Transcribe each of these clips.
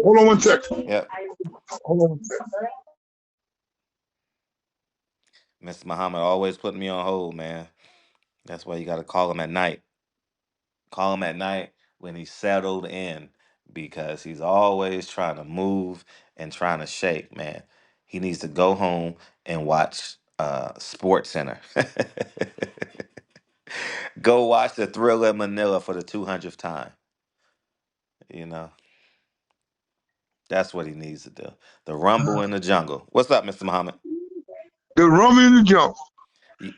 Hold on one second. Yep. Hold on one second. Mr. Muhammad always putting me on hold, man. That's why you got to call him at night. Call him at night when he's settled in because he's always trying to move and trying to shake, man. He needs to go home and watch Sports Center. Go watch the Thriller in Manila for the 200th time. You know, that's what he needs to do. The Rumble in the Jungle. What's up, Mr. Muhammad? The Rumble in the Jungle. You-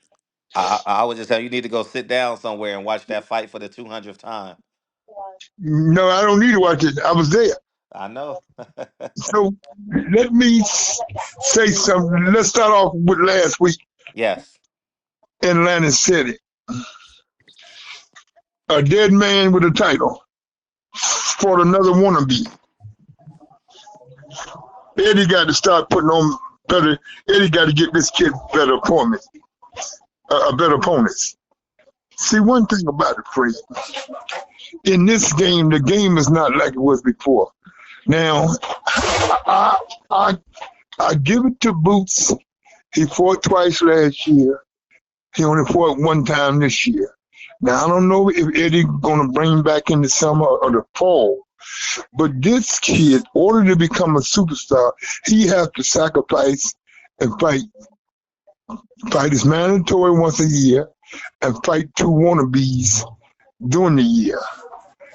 I would just tell you, you need to go sit down somewhere and watch that fight for the 200th time. No, I don't need to watch it. I was there. I know. So let me say something. Let's start off with last week Yes. in Atlantic City. A dead man with a title fought another wannabe. Eddie got to start putting on better. Eddie got to get this kid better appointments, better opponents. See, one thing about it, Fred, in this game, the game is not like it was before. Now, I give it to Boots. He fought twice last year. He only fought one time this year. Now, I don't know if Eddie going to bring him back in the summer or the fall. But this kid, in order to become a superstar, he has to sacrifice and fight. Fight is mandatory once a year and fight two wannabes during the year.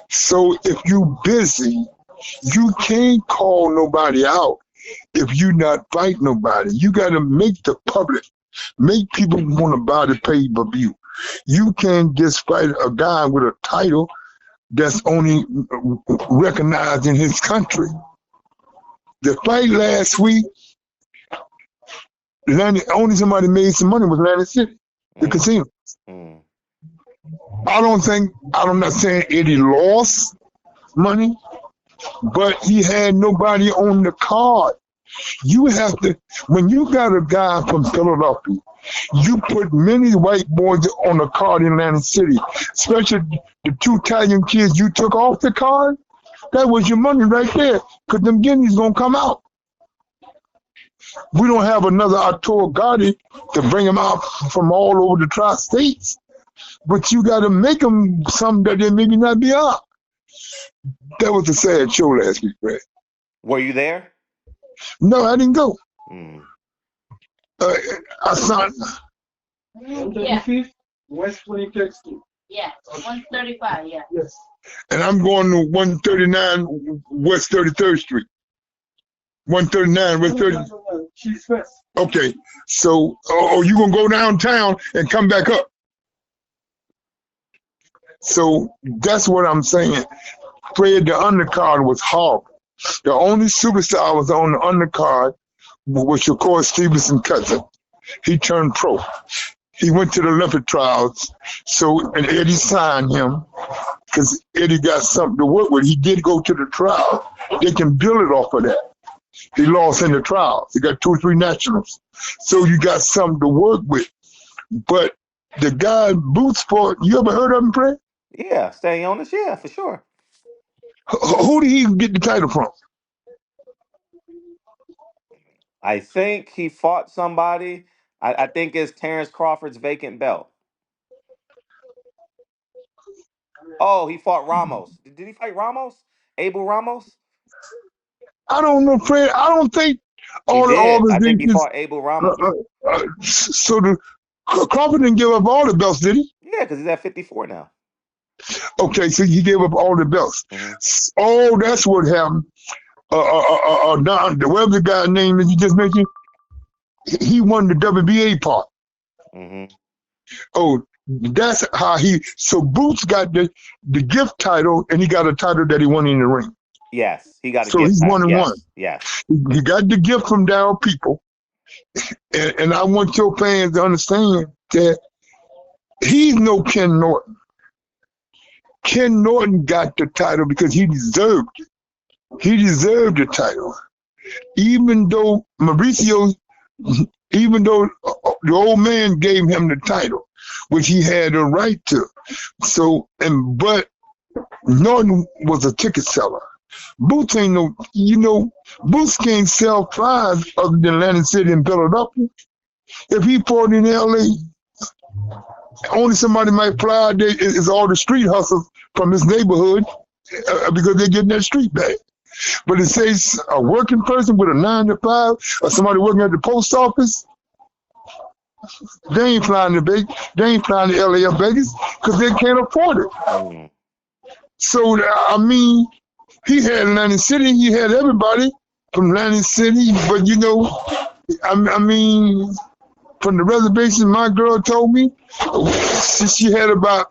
So if you busy, you can't call nobody out if you not fight nobody. You got to make the public, make people want to buy the pay-per-view. You can't just fight a guy with a title that's only recognized in his country. The fight last week, only somebody made some money was Atlantic City, the casino. Mm. I'm not saying Eddie lost money, but he had nobody on the card. You have to, when you got a guy from Philadelphia, you put many white boys on the card in Atlantic City, especially the two Italian kids you took off the card. That was your money right there, because them guineas gonna come out. We don't have another Arturo Gotti to bring them out from all over the tri-states, but you got to make them something that they maybe not be out. That was a sad show last week, Brad. Were you there? No, I didn't go. Mm. I saw. Yeah. West 25th Street. Yeah, 135, yeah. Yes. And I'm going to 139 West 33rd Street. 139 West 30. She's first. Okay, so you gonna go downtown and come back up? So that's what I'm saying. Fred, the undercard was horrible. The only superstar was on the undercard, which of course Stevenson's cousin. He turned pro. He went to the Olympic trials. So, and Eddie signed him because Eddie got something to work with. He did go to the trial. They can build it off of that. He lost in the trials. He got 2 or 3 nationals. So you got something to work with. But the guy Boots fought, you ever heard of him, Fred? Yeah, staying on this. Yeah, for sure. Who did he get the title from? I think he fought somebody. I think it's Terrence Crawford's vacant belt. Oh, he fought Ramos. Did he fight Ramos? Abel Ramos? I don't know, Fred. I don't think He all did. I the think he things. fought Abel Ramos. So the Crawford didn't give up all the belts, did he? Yeah, because he's at 54 now. Okay, so he gave up all the belts. Mhm. Oh, that's what happened. Don, whatever the guy's name that you just mentioned, he won the WBA part. Hmm. Oh, that's how he. So Boots got the gift title, and he got a title that he won in the ring. Yes, he got a So gift. he's 1-1. Yes. He got the gift from Darryl People, and I want your fans to understand that he's no Ken Norton. Ken Norton got the title because he deserved it. He deserved the title. Even though Mauricio, even though the old man gave him the title, which he had a right to. So, but Norton was a ticket seller. Boots ain't no, Boots can't sell flies other than Atlantic City and Philadelphia. If he fought in LA, only somebody might fly there is all the street hustlers from his neighborhood because they're getting that street bag. But it says a working person with a 9 to 5 or somebody working at the post office, they ain't flying to Vegas. They ain't flying to LA or Vegas because they can't afford it. Mm. So, I mean, he had Atlantic City. He had everybody from Atlantic City. But, I mean, from the reservation, my girl told me she had about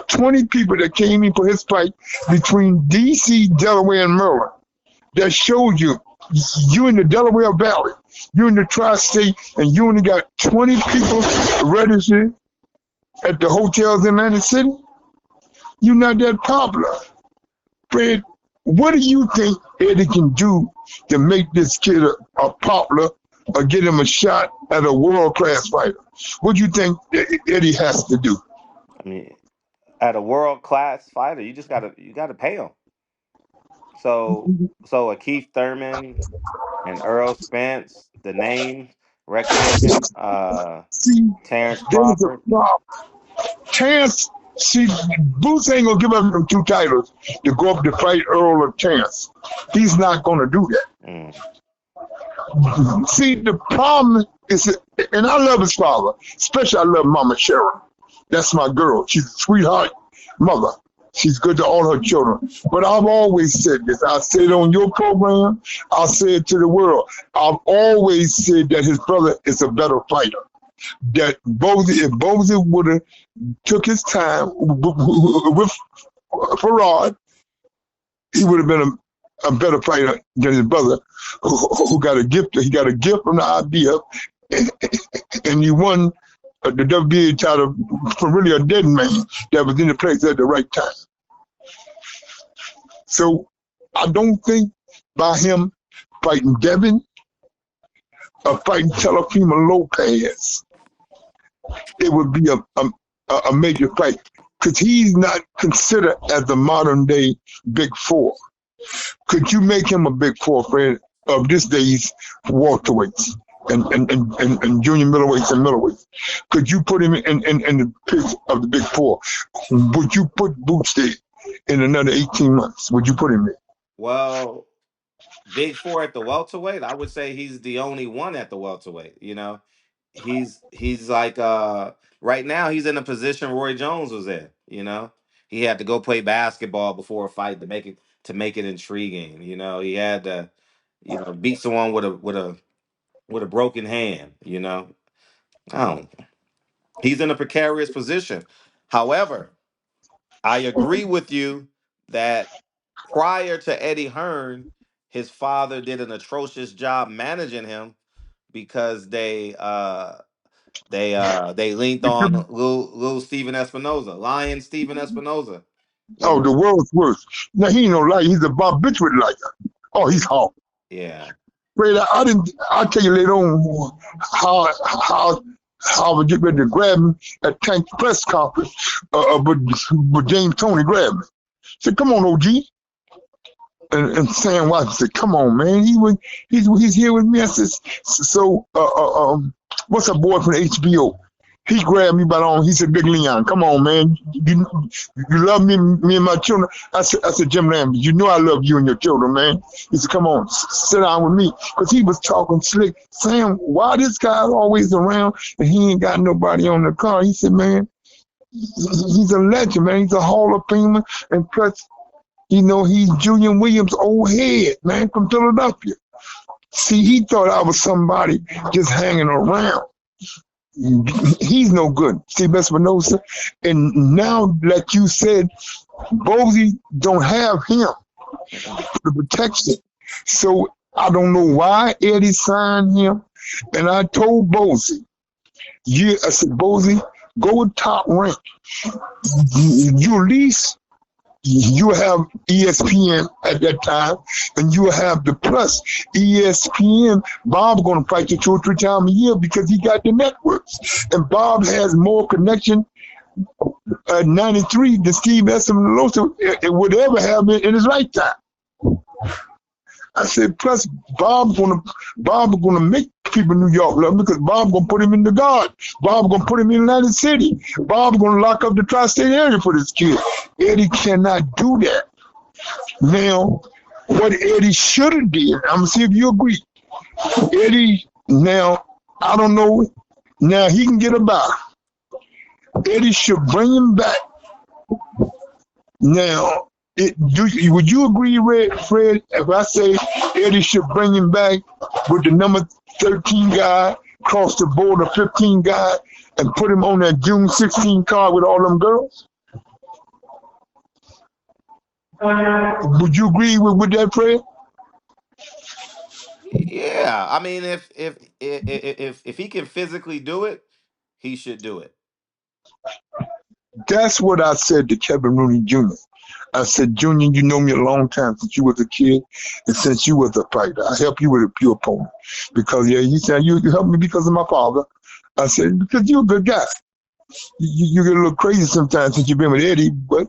20 people that came in for his fight between D.C., Delaware, and Maryland. That showed you in the Delaware Valley, you in the tri-state, and you only got 20 people registered at the hotels in Atlantic City. You're not that popular. Fred, what do you think Eddie can do to make this kid a popular or get him a shot at a world-class fighter? What do you think Eddie has to do? I mean, at a world class fighter, you gotta pay him. So a Keith Thurman and Earl Spence, the name recognition, See, Terrence there's a Crawford. problem. Terrence, see, Boots ain't gonna give up them 2 titles to go up to fight Earl or Terrence. He's not gonna do that. Mm. See, the problem is, and I love his father, especially I love Mama Cheryl. That's my girl. She's a sweetheart mother. She's good to all her children. But I've always said this. I said it on your program. I'll say it to the world. I've always said that his brother is a better fighter. That if Boozy would have took his time with Farad, he would have been a better fighter than his brother, who got a gift. He got a gift from the IBF, and he won the WBA title from really a dead man that was in the place at the right time. So I don't think by him fighting Devin or fighting Telefima Lopez, it would be a major fight, because he's not considered as the modern day Big Four. Could you make him a Big Four, friend, of this day's welterweights and junior middleweights and middleweights? Could you put him in the picks of the Big Four? Would you put Boots there in another 18 months? Would you put him there? Well, Big Four at the welterweight, I would say he's the only one at the welterweight. He's like right now he's in a position Roy Jones was in. He had to go play basketball before a fight to make it intriguing. He had to beat someone with a broken hand. I don't. He's in a precarious position. However, I agree with you that prior to Eddie Hearn, his father did an atrocious job managing him because they linked on little Steven Espinoza, Lion Steven Espinoza. Oh, the world's worst. Now, he ain't no liar. He's a Bob Bitchwood liar. Oh, he's hard. Yeah. Wait, I'll tell you later on how I would get ready to grab him at Tank's press conference, but James Toney grabbed me. Said, "Come on, OG." And Sam Watson said, "Come on, man. He's here with me." I said, "So, what's that boy from HBO?" He grabbed me by the arm. He said, "Big Leon, come on, man. You love me and my children." I said, "Jim Lambert, you know I love you and your children, man." He said, "Come on, sit down with me." Because he was talking slick. "Sam, why this guy's always around and he ain't got nobody on the car?" He said, "Man, he's a legend, man. He's a Hall of Famer. And plus, he's Julian Williams' old head, man, from Philadelphia." See, he thought I was somebody just hanging around. He's no good, Steve Espinoza. And now, like you said, Boozy don't have him for protection. So I don't know why Eddie signed him. And I told Boozy, I said, "Boozy, go with Top Rank. You at least you have ESPN at that time, and you have the plus ESPN. Bob's going to fight you 2 or 3 times a year because he got the networks, and Bob has more connection '93 than Steve Espinoza it would ever have in his lifetime. I said, plus Bob gonna make people in New York love him because Bob gonna put him in the guard. Bob gonna put him in Atlantic City. Bob gonna lock up the tri-state area for this kid. Eddie cannot do that. Now, what Eddie should have did, I'm gonna see if you agree. Eddie, now, I don't know, now he can get a buy. Eddie should bring him back. Now, would you agree, Fred, if I say Eddie should bring him back with the number 13 guy, cross the border 15 guy, and put him on that June 16 card with all them girls? Would you agree with that, Fred? Yeah, I mean, if he can physically do it, he should do it. That's what I said to Kevin Rooney Jr. I said, Junior, you know me a long time since you was a kid and since you was a fighter. I help you with a pure opponent. Because, yeah, you said you helped me because of my father. I said, because you're a good guy. You get a little crazy sometimes since you've been with Eddie, but,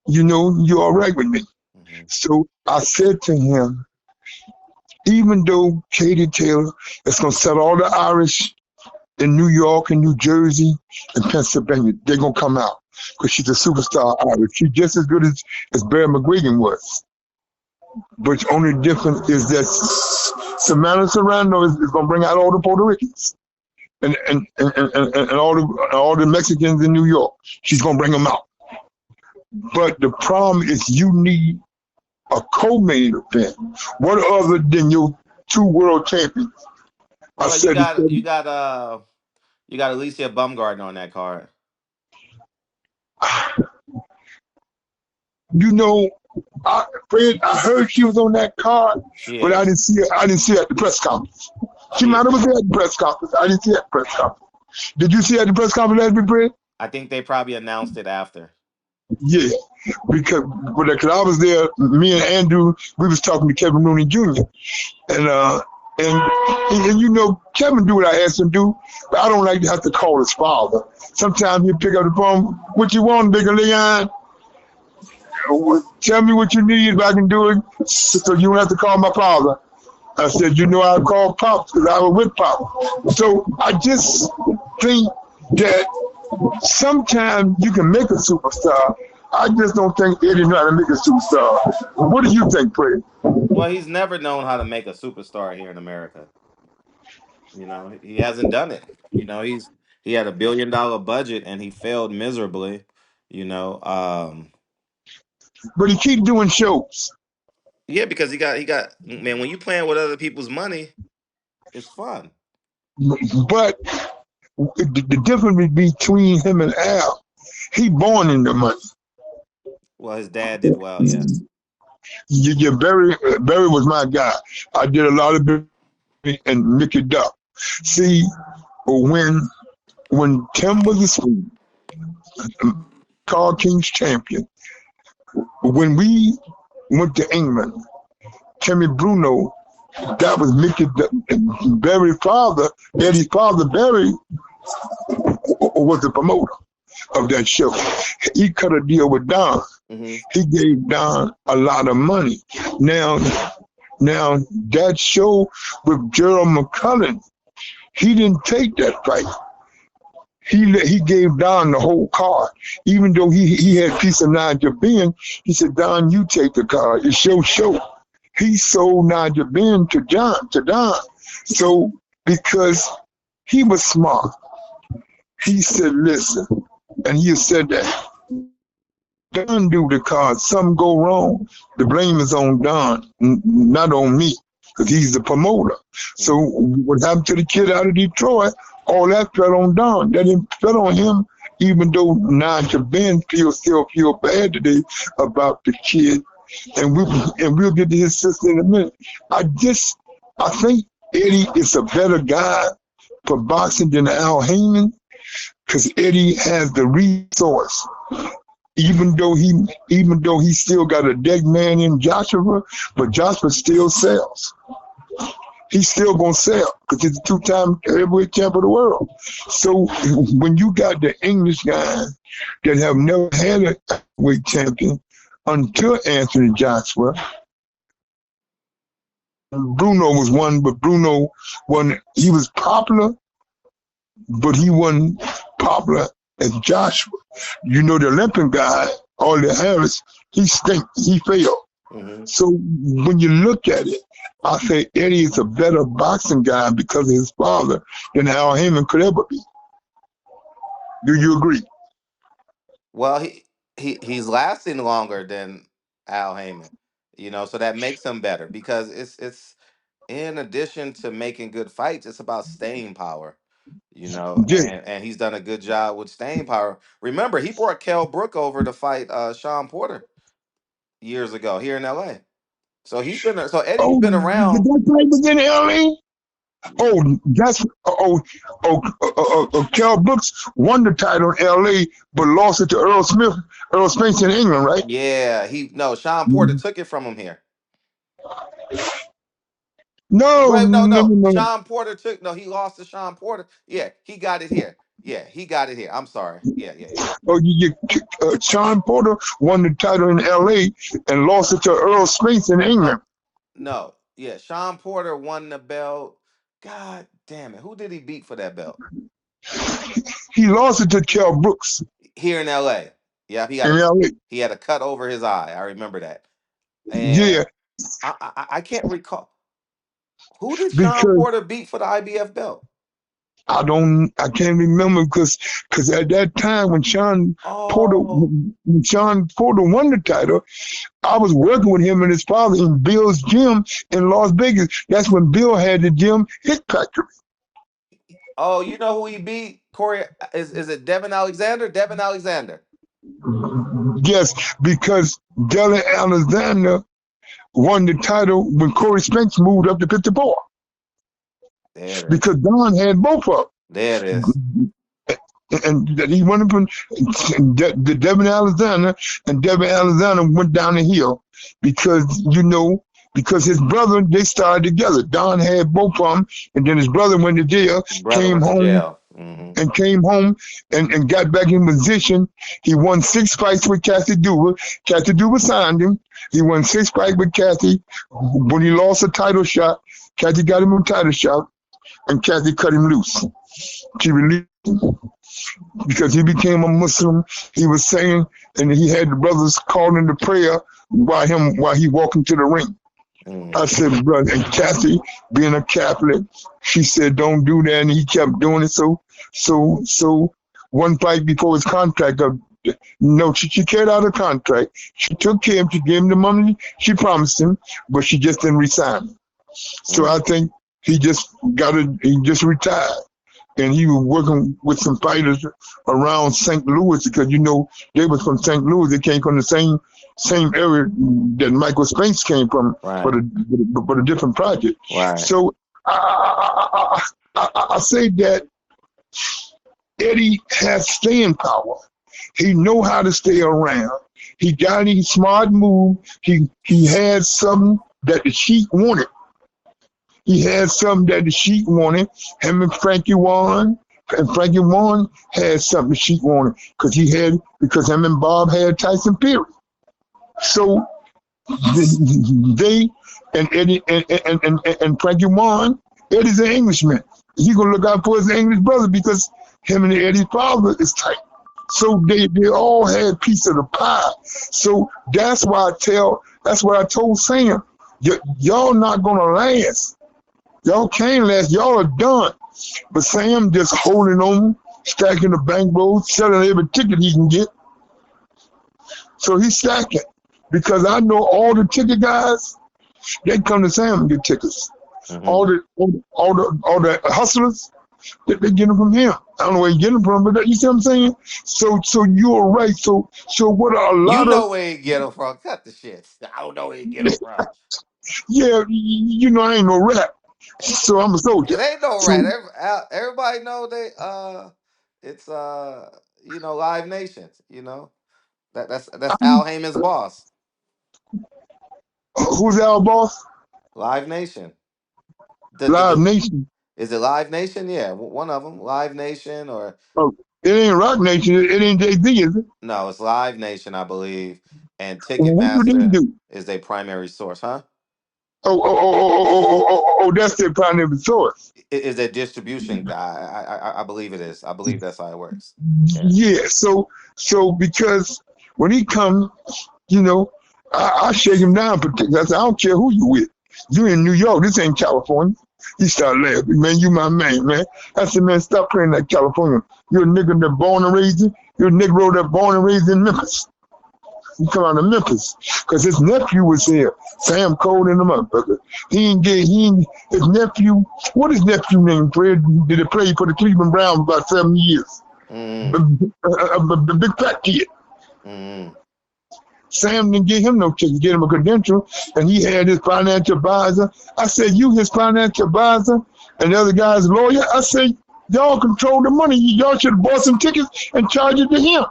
you know, you're all right with me. Mm-hmm. So I said to him, even though Katie Taylor is going to sell all the Irish in New York and New Jersey and Pennsylvania, they're going to come out because she's a superstar Irish. She's just as good as Barry McGuigan was. But the only difference is that Samantha Serrano is going to bring out all the Puerto Ricans and all the Mexicans in New York. She's going to bring them out. But the problem is you need a co-main event. What other than your two world champions? Well, you got Alicia Baumgartner on that card. You know, Fred, I heard she was on that card, but I didn't see her. I didn't see her at the press conference. She might have been there at the press conference. I didn't see her at the press conference. Did you see her at the press conference last week, Fred? I think they probably announced it after. Yeah, because I was there. Me and Andrew, we was talking to Kevin Rooney Jr. And you know, Kevin do what I asked him to do, but I don't like to have to call his father. Sometimes he pick up the phone. What you want, Big Leon? Tell me what you need if I can do it, so you don't have to call my father. I said, you know, I called Pop because I was with Pop. So I just think that sometimes you can make a superstar. I just don't think Eddie knows how to make a superstar. What do you think, Fred? Well, he's never known how to make a superstar here in America. You know, he hasn't done it. You know, he had $1 billion budget and he failed miserably. You know, But he keep doing shows. yeah, because he got man. When you playing with other people's money, it's fun. But the difference between him and Al, he born in the money. Well, his dad did well, yes. Barry was my guy. I did a lot of Barry and Mickey Duck. See, when Tim was a student, Carl King's champion, when we went to England, Timmy Bruno, that was Mickey Duck. Barry's father, Eddie's father, Barry, was the promoter of that show. He cut a deal with Don. Mm-hmm. He gave Don a lot of money. Now that show with Gerald McCullen, he didn't take that fight. He gave Don the whole card. Even though he had a piece of Nigel Ben, he said, Don, you take the card. It's your show. He sold Nigel Ben to Don. So because he was smart, he said, listen, and he said that Don do the card. Something go wrong, the blame is on Don, not on me, because he's the promoter. So what happened to the kid out of Detroit, all that fell on Don. That didn't fell on him, even though Nigel Ben still feel bad today about the kid. And we'll get to his sister in a minute. I think Eddie is a better guy for boxing than Al Heyman, because Eddie has the resource. Even though he still got a dead man in Joshua, but Joshua still sells. he's still gonna sell because he's a two-time heavyweight champ of the world. So when you got the English guys that have never had a heavyweight champion until Anthony Joshua, Bruno was one, but Bruno wasn't. He was popular, but he wasn't popular as Joshua. You know, the Olympic guy, Ollie Harris, he stink. He failed. Hmm. So when you look at it, I say Eddie is a better boxing guy because of his father than Al Heyman could ever be. Do you agree? Well, he's lasting longer than Al Heyman, so that makes him better because it's in addition to making good fights, it's about staying power, Yeah. and he's done a good job with staying power. Remember, he brought Kell Brook over to fight Sean Porter years ago here in LA. So Eddie's Oh, been did around. that fight was in LA? Oh, that's Cal Brooks won the title in LA, but lost it to Earl Smith, Earl Spence in England, right? Yeah, he no Sean Porter took it from him here. No, Wait, no, no, no, no. no. Sean Porter took no. He lost to Sean Porter. Yeah, he got it here. Yeah, he got it here. I'm sorry. Yeah, yeah, yeah. Oh, Sean Porter won the title in LA and lost it to Earl Spence in No, England. no. Yeah, Sean Porter won the belt. God damn it! Who did he beat for that belt He lost it to Cal Brooks here in L.A.? Yeah, in LA. he had a cut over his eye. I remember that. And Yeah, I can't recall who did Sean because Porter beat for the IBF belt. I can't remember because at that time Oh, when Sean Porter won the title, I was working with him and his father in Bill's gym in Las Vegas. That's when Bill had the gym Hit Factory. oh, you know who he beat? Corey is it Devin Alexander? Devin Alexander. Yes, because Dylan Alexander won the title when Corey Spence moved up to 54 There it is. because Don had both of There it is. them. And that he went from the Devin Alexander, and Devin Alexander went down the hill because because his brother they started together. Don had both of them, and then his brother went to jail, Brother came went to home jail. Hmm. and came home and got back in position. He won 6 fights with Kathy Duba. Kathy Duba signed him. He won 6 fights with Kathy. When he lost a title shot, Kathy got him a title shot, and Kathy cut him loose. She released him because he became a Muslim. He was saying, and he had the brothers calling the prayer while he walked into the ring. I Hmm. said, brother, and Kathy, being a Catholic, she said, don't do that, and he kept doing it. So one fight before his contract up, no, she carried out her contract. She took care of him. She gave him the money she promised him, but she just didn't resign. So I think he just retired. And he was working with some fighters around St. Louis because they was from St. Louis. They came from the same area that Michael Spence came from, Right. but a different project. Right. So I say that Eddie has staying power. He know how to stay around. He got any smart move. He had something that the Sheik wanted. He had something that the Sheik wanted. Him and Frankie Warren. And Frankie Warren had something the Sheik wanted because him and Bob had Tyson Fury. So they and Eddie and Frankie Warren, Eddie's an Englishman. He gonna look out for his English brother because him and Eddie's father is tight. So they all had a piece of the pie. So that's what I told Sam. Y'all not gonna last. Y'all can't last. Y'all are done. But Sam just holding on, stacking the bankroll, selling every ticket he can get. So he's stacking. Because I know all the ticket guys, they come to Sam and get tickets. Hmm. All the hustlers, they get them from him. I don't know where he get them from, but you see what I'm saying? So you're right. So what a You lot of know where he get them from. Cut the shit. I don't know where he get them from. yeah, I ain't no rap. So I'm a soldier. It ain't no So right. Everybody know they it's Live Nation. That's Al Heyman's boss. who's our boss? Live Nation. Live Nation. Is it Live Nation? Yeah, one of them, Live Nation, or Oh, it ain't Rock Nation. It ain't Jay-Z, is it? no, it's Live Nation, I believe, and What do they Ticketmaster do? is their primary source, huh? Oh, that's their primary source. Is a distribution guy. I believe it is. I believe that's how it works. Yeah. Yeah. So because when he come, you know, I shake him down. I said, I don't care who you with. You in New York. This ain't California. He started laughing. Man, you my man. I said, man, stop playing that California. You're a nigga that born and raised in. You're a Negro that born and raised in Memphis. He come out of Memphis because his nephew was here. Sam Cole and the motherfucker. His nephew, what is nephew name? Fred did it play for the Cleveland Browns about 7 years. The big fat kid. Sam didn't give him no ticket, get him a credential, and he had his financial advisor. I said, you his financial advisor, and the other guy's lawyer. I said, y'all control the money. Y'all should have bought some tickets and charge it to him,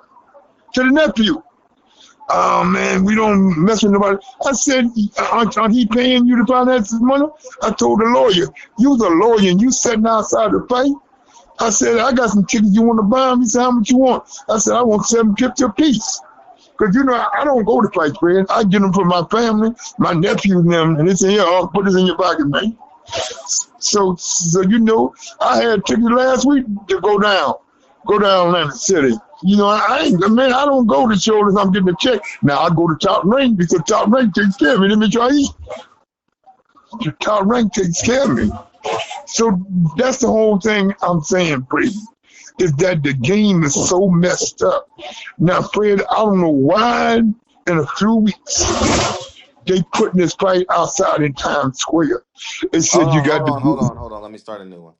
to the nephew. Oh man, we don't mess with nobody. I said, aren't he paying you to finance his money? I told the lawyer, you's a lawyer and you sitting outside the fight. I said, I got some tickets, you want to buy them? He said, how much you want? I said, I want $7.50 a piece. Because, you know, I don't go to fights, Fred. I get them for my family, my nephews and them, and they say, yeah, I'll put this in your pocket, man. So you know, I had tickets last week to go down Atlantic City. You know, I don't go to shows unless I'm getting a check. Now I go to Top Rank because Top Rank takes care of me. Let me try to eat. The Top Rank takes care of me. So that's the whole thing I'm saying, Fred, is that the game is so messed up. Now, Fred, I don't know why in a few weeks they putting this fight outside in Times Square. It said hold on. Let me start a new one.